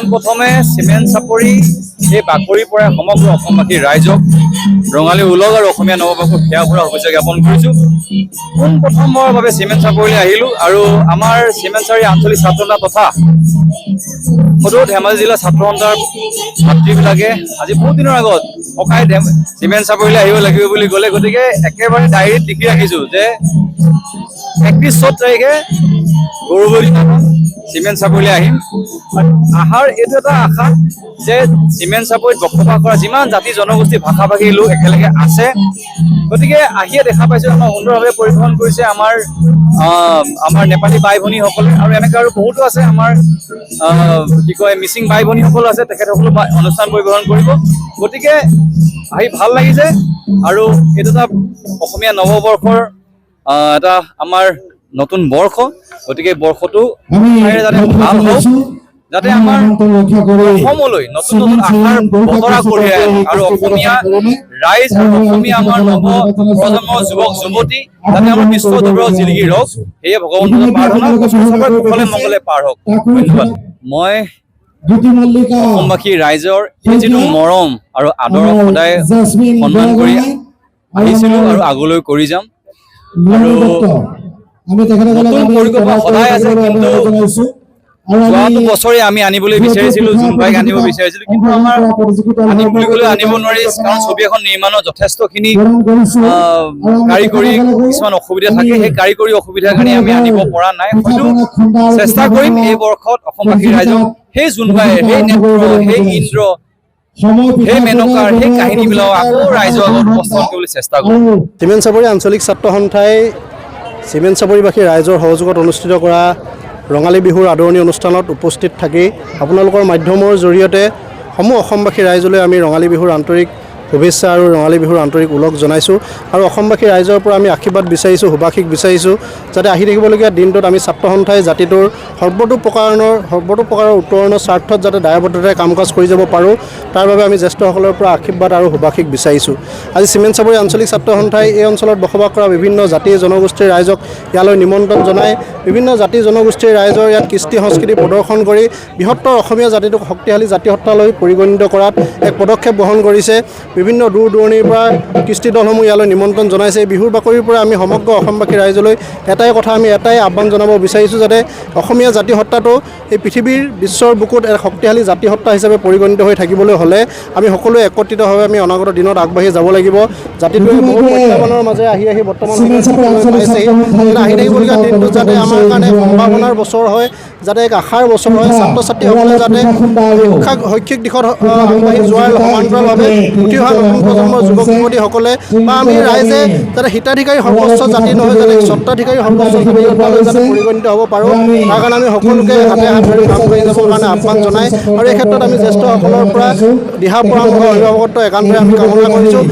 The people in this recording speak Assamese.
পোনপ্ৰথমে চিমেণ্ট চাপৰি এই বাকৰিৰ পৰা সমগ্ৰ অসমবাসী ৰাইজক ৰঙালী উলগ আৰু অসমীয়া নৱবৰ্ষৰ সেৱা কৰা শুভেচ্ছা জ্ঞাপন কৰিছোঁ। পোনপ্ৰথমবাৰৰ বাবে চিমেণ্ট চাপৰিলৈ আহিলোঁ আৰু আমাৰ চিমেণ্ট চাপৰি আঞ্চলিক ছাত্ৰ সন্থা তথা সদৌ ধেমাজি জিলা ছাত্ৰ সন্থাৰ ছাত্ৰীবিলাকে আজি বহুত দিনৰ আগত ককাই চিমেণ্ট চাপৰিলৈ আহিব লাগিব বুলি ক'লে, গতিকে একেবাৰে ডায়েৰীত লিখি ৰাখিছোঁ যে 31 তাৰিখে গৌৰৱৰী চিমেণ্ট চাপৰিলৈ আহিম। আহাৰ এইটো এটা আশা যে চিমেণ্ট চাপৰিত বসবাস কৰা যিমান জাতি জনগোষ্ঠী ভাষা ভাষী লোক একেলগে আছে, গতিকে আহিয়ে দেখা পাইছোঁ আমাৰ সুন্দৰভাৱে পৰিবহণ কৰিছে আমাৰ নেপালী বাই ভনীসকলে, আৰু এনেকৈ আৰু বহুতো আছে আমাৰ কি কয় মিচিং বাই ভনীসকলো আছে, তেখেতসকলো অনুষ্ঠান পৰিবহণ কৰিব। গতিকে আহি ভাল লাগিছে আৰু এইটো এটা অসমীয়া নৱবৰ্ষৰ এটা আমাৰ নতুন বৰ্ষ, গতিকে বৰ্ষটো যাতে ভাল হওক, যাতে আমাৰ অসমলৈ নতুন নতুন আশাৰ বতৰা কঢ়িয়াই আনে আৰু অসমীয়া ৰাইজ আৰু অসমীয়া আমাৰ নৱ প্ৰজন্মৰ যুৱক যুৱতী যাতে আমাৰ বিশ্ব দৰবাৰত জিলিকি ৰওক, সেয়ে ভগৱন্তৰ প্ৰাৰ্থনা চবৰে কুশলে মংগলে পাৰ হওক। ধন্যবাদ। মই অসমবাসী ৰাইজৰ এই যিটো মৰম আৰু আদৰক সদায় সন্মান কৰি আহিছিলোঁ আৰু আগলৈ কৰি যাম, আৰু নতুন পৰিকল্পনা সদায় আছে। কিন্তু যোৱাটো বছৰে আমি আনিবলৈ বিচাৰিছিলোঁ, জোনবাইক আনিব বিচাৰিছিলোঁ, কিন্তু আমাৰ আনিম বুলি ক'লেও আনিব নোৱাৰি, কাৰণ ছবি এখন নিৰ্মাণত যথেষ্টখিনি কাৰিকৰী কিছুমান অসুবিধা থাকে। সেই কাৰিকৰী অসুবিধাৰ কাৰণে আমি আনিব পৰা নাই। হয়তো চেষ্টা কৰিম এই বৰ্ষত অসমবাসী ৰাইজক সেই জোনবাই, সেই নেত্ৰ, সেই ইন্দ্ৰ, সেই মেনকাৰ, সেই কাহিনীবিলাক আকৌ ৰাইজৰ আগত উপস্থাপন কৰিবলৈ চেষ্টা কৰিম। চিমেণ্ট চাপৰি আঞ্চলিক ছাত্ৰ সন্থাই চিমেণ্ট চাপৰিবাসী ৰাইজৰ সহযোগত অনুষ্ঠিত কৰা ৰঙালী বিহুৰ আদৰণি অনুষ্ঠানত উপস্থিত থাকি আপোনালোকৰ মাধ্যমৰ জৰিয়তে সমূহ অসমবাসী ৰাইজলৈ আমি ৰঙালী বিহুৰ আন্তৰিক শুভেচ্ছা আৰু ৰঙালী বিহুৰ আন্তৰিক ওলগ জনাইছোঁ, আৰু অসমবাসী ৰাইজৰ পৰা আমি আশীৰ্বাদ বিচাৰিছোঁ, শুভাশীষ বিচাৰিছোঁ, যাতে আহি থাকিবলগীয়া দিনটোত আমি ছাত্ৰ সন্থাই জাতিটোৰ সৰ্বতো প্ৰকাৰৰ উত্তৰণৰ স্বাৰ্থত যাতে দায়বদ্ধতাৰে কাম কাজ কৰি যাব পাৰোঁ, তাৰ বাবে আমি জ্যেষ্ঠসকলৰ পৰা আশীৰ্বাদ আৰু শুভাশীষ বিচাৰিছোঁ। আজি চিমেণ্ট চাপৰি আঞ্চলিক ছাত্ৰ সন্থাই এই অঞ্চলত বসবাস কৰা বিভিন্ন জাতি জনগোষ্ঠীৰ ৰাইজক ইয়ালৈ নিমন্ত্ৰণ জনাই বিভিন্ন জাতি জনগোষ্ঠীৰ ৰাইজৰ ইয়াত কৃষ্টি সংস্কৃতি প্ৰদৰ্শন কৰি বৃহত্তৰ অসমীয়া জাতিটোক শক্তিশালী জাতিসত্তালৈ পৰিগণিত কৰাত এক পদক্ষেপ গ্ৰহণ কৰিছে। বিভিন্ন দূৰ দূৰণিৰ পৰা কৃষ্টি দলসমূহ ইয়ালৈ নিমন্ত্ৰণ জনাইছে। এই বিহুৰ বাকৰিৰ পৰা আমি সমগ্ৰ অসমবাসী ৰাইজলৈ এটাই কথা, আমি এটাই আহ্বান জনাব বিচাৰিছোঁ, যাতে অসমীয়া জাতিসত্তাটো এই পৃথিৱীৰ বিশ্বৰ বুকুত এক শক্তিশালী জাতিসত্তা হিচাপে পৰিগণিত হৈ থাকিবলৈ হ'লে আমি সকলোৱে একত্ৰিতভাৱে আমি অনাগত দিনত আগবাঢ়ি যাব লাগিব। জাতিটোৱে বহুত প্ৰত্যাহ্বানৰ মাজেৰে আহি বৰ্তমান পাইছেহি, আহি থাকিবলগীয়া দিনটোত যাতে আমাৰ কাৰণে সম্ভাৱনাৰ বছৰ হয়, যাতে এক আশাৰ বছৰ হয়, ছাত্ৰ ছাত্ৰীসকলে যাতে শৈক্ষিক দিশত আগবাঢ়ি যোৱাৰ সমান্তৰালভাৱে উঠি অহা নতুন প্ৰজন্মৰ যুৱক যুৱতীসকলে বা আমি ৰাইজে যাতে হিতাধিকাৰী সৰ্বোচ্চ জাতি নহয়, যাতে স্বত্বাধিকাৰী সৰ্বোচ্চ জাতিলৈ যাতে পৰিগণিত হ'ব পাৰোঁ, তাৰ কাৰণে আমি সকলোকে হাতে হাত ধৰি কাম কৰি যাবৰ কাৰণে আহ্বান জনাই, আৰু এই ক্ষেত্ৰত আমি জ্যেষ্ঠসকলৰ পৰা দিহা পৰামৰ্শ অভিভাৱকত্ব একান্তৰে আমি কামনা কৰিছোঁ।